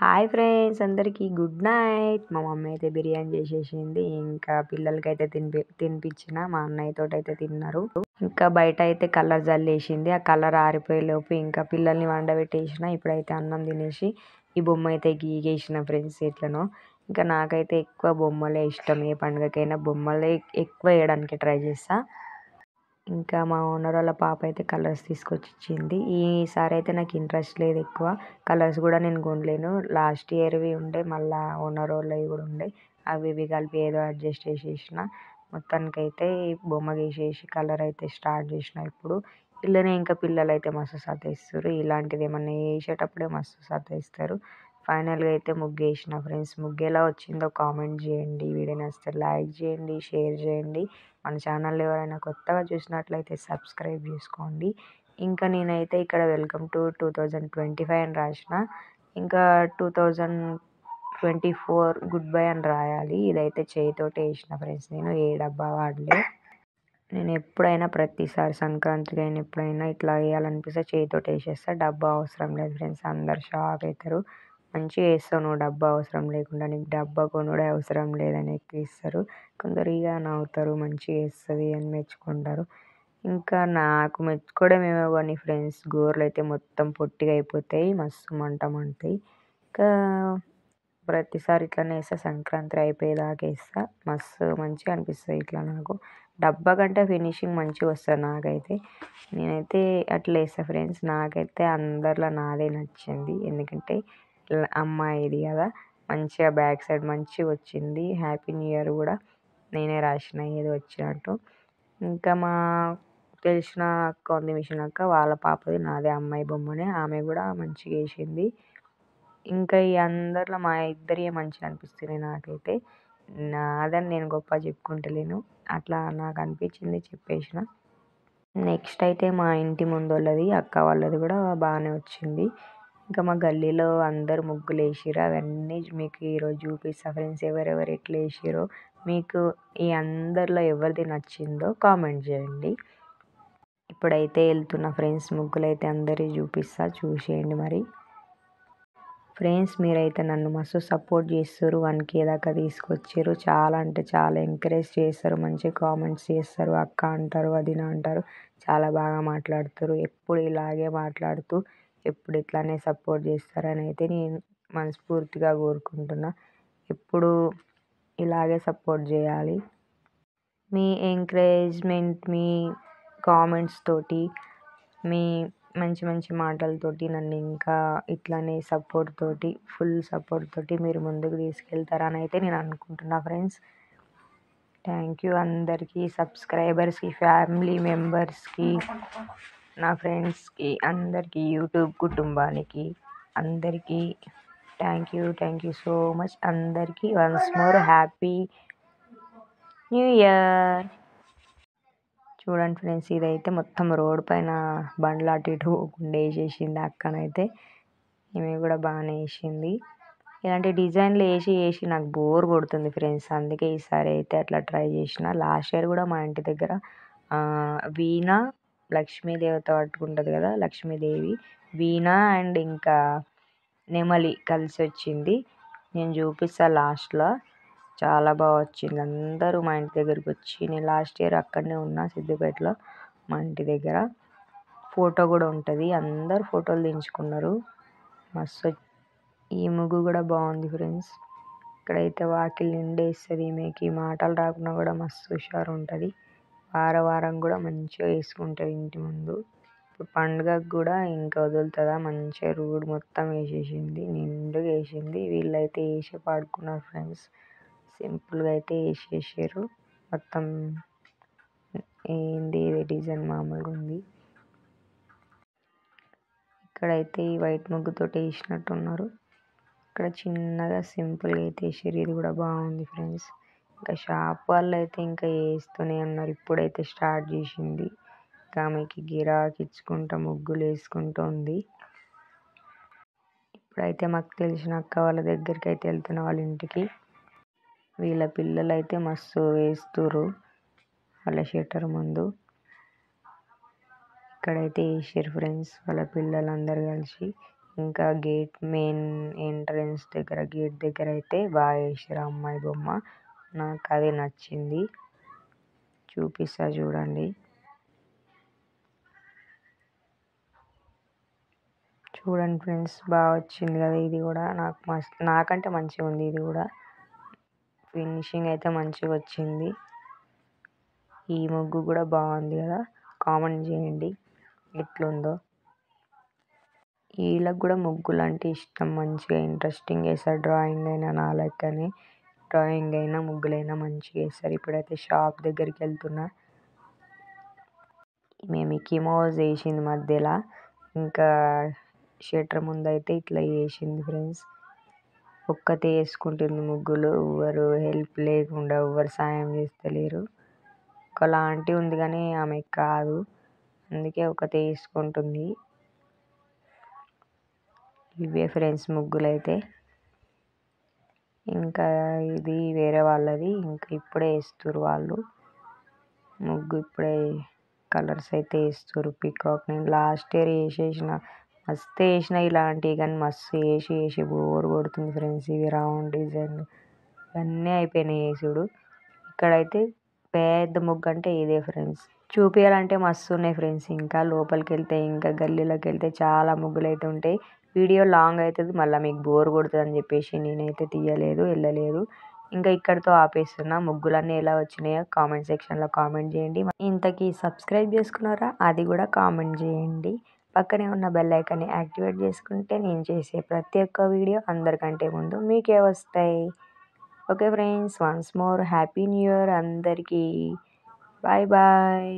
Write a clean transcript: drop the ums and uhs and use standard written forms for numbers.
Hi friends, అందరికీ good night. మా mummy అయితే బిర్యానీ చేసేసింది. ఇంకా పిల్లలకైతే తినిపించిన. మా అన్నయ్యతోటైతే తిన్నారు. ఇంకా బయట అయితే కలర్ జల్లేసింది. ఆ కలర్ ఆరిపోయేలోపు ఇంకా పిల్లల్ని వండబెట్టేసిన. ఇప్పుడైతే అన్నం తినేసి ఈ బొమ్మ అయితే గీగేసిన ఫ్రెండ్స్ ఎట్లనో. ఇంకా నాకైతే ఎక్కువ బొమ్మలే ఇష్టం. ఏ పండుగకైనా బొమ్మలే ఎక్కువ వేయడానికి ట్రై చేస్తా. ఇంకా మా ఓనర్ వాళ్ళ పాప అయితే కలర్స్ తీసుకొచ్చి ఇచ్చింది. ఈసారి అయితే నాకు ఇంట్రెస్ట్ లేదు ఎక్కువ. కలర్స్ కూడా నేను కొనలేను. లాస్ట్ ఇయర్వి ఉండే, మళ్ళీ ఓనర్ వాళ్ళవి కూడా ఉండే. అవి ఇవి కలిపి ఏదో అడ్జస్ట్ చేసేసిన. మొత్తానికైతే బొమ్మ గీసేసి కలర్ అయితే స్టార్ట్ చేసిన. ఇప్పుడు ఇళ్ళనే ఇంకా పిల్లలు అయితే మస్తు సతాయిస్తారు. ఇలాంటిది ఏమన్నా వేసేటప్పుడే మస్తు సతాయిస్తారు. ఫైనల్గా అయితే ముగ్గు వేసిన ఫ్రెండ్స్. ముగ్గు ఎలా వచ్చిందో కామెంట్ చేయండి. వీడియో నచ్చితే లైక్ చేయండి, షేర్ చేయండి. మన ఛానల్ ఎవరైనా కొత్తగా చూసినట్లయితే సబ్స్క్రైబ్ చేసుకోండి. ఇంకా నేనైతే ఇక్కడ వెల్కమ్ టు 2025 అని రాసిన. ఇంకా 2024 గుడ్ బై అని రాయాలి. ఇదైతే చేయితోటి వేసిన ఫ్రెండ్స్. నేను ఏ డబ్బా వాడలే. నేను ఎప్పుడైనా ప్రతిసారి సంక్రాంతికి అయినా ఎప్పుడైనా ఇట్లా వేయాలనిపిస్తే చేయితోటి వేసేస్తా. డబ్బా అవసరం లేదు ఫ్రెండ్స్. అందరు షాక్ అవుతారు. మంచిగా వేస్తావు నువ్వు, డబ్బా అవసరం లేకుండా, నీకు డబ్బా కొనుడే అవసరం లేదని ఎక్కిస్తారు. కొందరు ఇక నవ్వుతారు, మంచిగా వేస్తుంది అని మెచ్చుకుంటారు. ఇంకా నాకు మెచ్చుకోవడం ఏమో కానీ ఫ్రెండ్స్, గోర్లు అయితే మొత్తం పొట్టిగా అయిపోతాయి, మస్తు మంట మంటాయి. ఇంకా ప్రతిసారి ఇట్లనే వేస్తా. సంక్రాంతి అయిపోయేదాకా వేస్తా. మస్తు మంచిగా అనిపిస్తుంది ఇట్లా. నాకు డబ్బా కంటే ఫినిషింగ్ మంచిగా వస్తుంది నాకైతే. నేనైతే అట్లా వేస్తా ఫ్రెండ్స్. నాకైతే అందరిలో నాదే నచ్చింది. ఎందుకంటే అమ్మాయిది కదా, మంచిగా బ్యాక్ సైడ్ మంచిగా వచ్చింది. హ్యాపీ న్యూ ఇయర్ కూడా నేనే రాసిన ఏది వచ్చినట్టు. ఇంకా మా తెలిసిన అక్క ఉంది, మిషన్ అక్క, వాళ్ళ పాపది నాదే అమ్మాయి బొమ్మనే. ఆమె కూడా మంచిగా వేసింది. ఇంకా ఈ అందరిలో మా ఇద్దరియే మంచిగా అనిపిస్తున్నాయి నాకైతే. నాదని నేను గొప్ప చెప్పుకుంటలేను, అట్లా నాకు అనిపించింది చెప్పేసిన. నెక్స్ట్ అయితే మా ఇంటి ముందు వాళ్ళది, అక్క వాళ్ళది కూడా బాగానే వచ్చింది. ఇంకా మా గల్లీలో అందరు ముగ్గులు వేసిర్రు. అవన్నీ మీకు ఈరోజు చూపిస్తా ఫ్రెండ్స్. ఎవరెవరు ఎట్లా వేసిరో, మీకు ఈ అందరిలో ఎవరిది నచ్చిందో కామెంట్ చేయండి. ఇప్పుడైతే వెళ్తున్నా ఫ్రెండ్స్, ముగ్గులు అయితే అందరి చూపిస్తా, చూసేయండి మరి. ఫ్రెండ్స్, మీరైతే నన్ను మస్తు సపోర్ట్ చేస్తారు. 1K దాకా తీసుకొచ్చారు. చాలా అంటే చాలా ఎంకరేజ్ చేస్తారు, మంచిగా కామెంట్స్ చేస్తారు. అక్క అంటారు, వదిన అంటారు, చాలా బాగా మాట్లాడుతారు. ఎప్పుడు ఇలాగే మాట్లాడుతూ ఎప్పుడు ఇట్లానే సపోర్ట్ చేస్తారని అయితే నేను మనస్ఫూర్తిగా కోరుకుంటున్నా. ఎప్పుడు ఇలాగే సపోర్ట్ చేయాలి. మీ ఎంకరేజ్మెంట్, మీ కామెంట్స్ తోటి, మీ మంచి మంచి మాటలతోటి నన్ను ఇంకా ఇట్లానే సపోర్ట్ తోటి, ఫుల్ సపోర్ట్ తోటి మీరు ముందుకు తీసుకెళ్తారని అయితే నేను అనుకుంటున్నా ఫ్రెండ్స్. థ్యాంక్ యూ అందరికీ, సబ్స్క్రైబర్స్కి, ఫ్యామిలీ మెంబర్స్కి, నా ఫ్రెండ్స్కి, అందరికీ, యూట్యూబ్ కుటుంబానికి అందరికీ థ్యాంక్ యూ సో మచ్. అందరికీ once more happy new year. చూడండి ఫ్రెండ్స్, ఇదైతే మొత్తం రోడ్ పైన బండ్లు అటు ఇటు పోకుండా వేసేసింది అక్కనైతే. ఈమె కూడా బాగానే వేసింది. ఇలాంటి డిజైన్లు వేసి నాకు బోర్ కొడుతుంది ఫ్రెండ్స్. అందుకే ఈసారి అయితే అట్లా ట్రై చేసిన. లాస్ట్ ఇయర్ కూడా మా ఇంటి దగ్గర వీణ, లక్ష్మీదేవత పట్టుకుంటుంది కదా, లక్ష్మీదేవి, వీణ అండ్ ఇంకా నెమలి కలిసి వచ్చింది. నేను చూపిస్తాను లాస్ట్లో. చాలా బాగా వచ్చింది. అందరూ మా ఇంటి దగ్గరికి వచ్చి, నేను లాస్ట్ ఇయర్ అక్కడనే ఉన్నా సిద్దిపేటలో మా ఇంటి దగ్గర. ఫోటో కూడా ఉంటుంది, అందరు ఫోటోలు దించుకున్నారు. మస్తు. ఈ ముగ్గు కూడా బాగుంది ఫ్రెండ్స్. ఇక్కడైతే వాకిలి నిండేస్తుంది. ఈమెకి మాటలు రాకుండా కూడా మస్తు హుషారు ఉంటుంది. వారం కూడా మంచిగా వేసుకుంటుంది ఇంటి ముందు. ఇప్పుడు పండుగకు కూడా ఇంకా వదులుతుందా, మంచిగా రోడ్ మొత్తం వేసేసింది, నిండుగా వేసింది. వీళ్ళైతే వేసి పాడుకున్నారు ఫ్రెండ్స్. సింపుల్గా అయితే వేసేసారు మొత్తం. ఏంది ఇది డిజైన్ మామూలుగా ఉంది. ఇక్కడైతే ఈ వైట్ ముగ్గుతోటి వేసినట్టున్నారు. ఇక్కడ చిన్నగా సింపుల్గా అయితే వేసారు. ఇది కూడా బాగుంది ఫ్రెండ్స్. ఇంకా షాప్ వాళ్ళు అయితే ఇంకా వేస్తూనే ఉన్నారు. ఇప్పుడైతే స్టార్ట్ చేసింది. ఇంకా ఆమెకి గిరాకీ ఇచ్చుకుంటూ ముగ్గులు వేసుకుంటూ ఉంది. ఇప్పుడైతే మాకు తెలిసిన అక్క వాళ్ళ దగ్గరికి అయితే వెళ్తున్న, వాళ్ళ ఇంటికి. వీళ్ళ పిల్లలు అయితే మస్తు వేస్తుర్రు వాళ్ళ షట్టర్ ముందు. ఇక్కడైతే వేసారు ఫ్రెండ్స్ వాళ్ళ పిల్లలందరూ కలిసి. ఇంకా మెయిన్ ఎంట్రన్స్ దగ్గర గేట్ దగ్గర అయితే బాగా వేసారు అమ్మాయి బొమ్మ. నాకు అది నచ్చింది. చూపిస్తా చూడండి. చూడండి ఫ్రెండ్స్, బాగా వచ్చింది కదా. ఇది కూడా నాకంటే మంచిగా ఉంది. ఇది కూడా ఫినిషింగ్ అయితే మంచిగా వచ్చింది. ఈ ముగ్గు కూడా బాగుంది కదా. కామెంట్ చేయండి ఎట్లుందో. వీళ్ళకి కూడా ముగ్గులు అంటే ఇష్టం, మంచిగా ఇంట్రెస్టింగ్ వేస్తారు. డ్రాయింగ్ అయినా నా లెక్కనే డ్రాయింగ్ అయినా ముగ్గులైనా మంచిగా వేస్తారు. ఇప్పుడైతే షాప్ దగ్గరికి వెళ్తున్నా. మేము మిక్కీ మౌస్ వేసింది మధ్యలో. ఇంకా షట్టర్ ముందు అయితే ఇట్లా వేసింది ఫ్రెండ్స్. ఒక్కతే వేసుకుంటుంది ముగ్గులు. ఎవరు హెల్ప్ లేకుండా ఎవరు సాయం చేస్తలేరు. ఒకలాంటి ఉంది కానీ ఆమె కాదు, అందుకే ఒకతే వేసుకుంటుంది. ఇవే ఫ్రెండ్స్ ముగ్గులు అయితే. ఇంకా ఇది వేరే వాళ్ళది, ఇంకా ఇప్పుడే వేస్తున్నారు వాళ్ళు ముగ్గు. ఇప్పుడే కలర్స్ అయితే వేస్తున్నారు. పీకాక్ నేను లాస్ట్ ఇయర్ వేసేసిన, మస్తు వేసిన ఇలాంటివి, కానీ మస్తు వేసి బోర్ కొడుతుంది ఫ్రెండ్స్. ఇవి రౌండ్ డిజైన్ ఇవన్నీ అయిపోయినాయి వేసుడు. ఇక్కడైతే పెద్ద ముగ్గు అంటే ఇదే ఫ్రెండ్స్. చూపించాలంటే మస్తు ఉన్నాయి ఫ్రెండ్స్. ఇంకా లోపలికి వెళ్తే, ఇంకా గల్లీలోకి వెళ్తే చాలా ముగ్గులు అయితే ఉంటాయి. వీడియో లాంగ్ అవుతుంది, మళ్ళీ మీకు బోర్ కొడుతుంది అని చెప్పేసి నేనైతే వెళ్ళలేదు. ఇంకా ఇక్కడితో ఆపేస్తున్నా. ముగ్గులన్నీ ఎలా వచ్చినాయో కామెంట్ సెక్షన్లో కామెంట్ చేయండి. ఇంతకీ సబ్స్క్రైబ్ చేసుకున్నారా, అది కూడా కామెంట్ చేయండి. పక్కనే ఉన్న బెల్ ఐకాన్ని యాక్టివేట్ చేసుకుంటే నేను చేసే ప్రతి ఒక్క వీడియో అందరికంటే ముందు మీకే వస్తాయి. Okay friends, once more happy new year అందరికీ. Bye bye.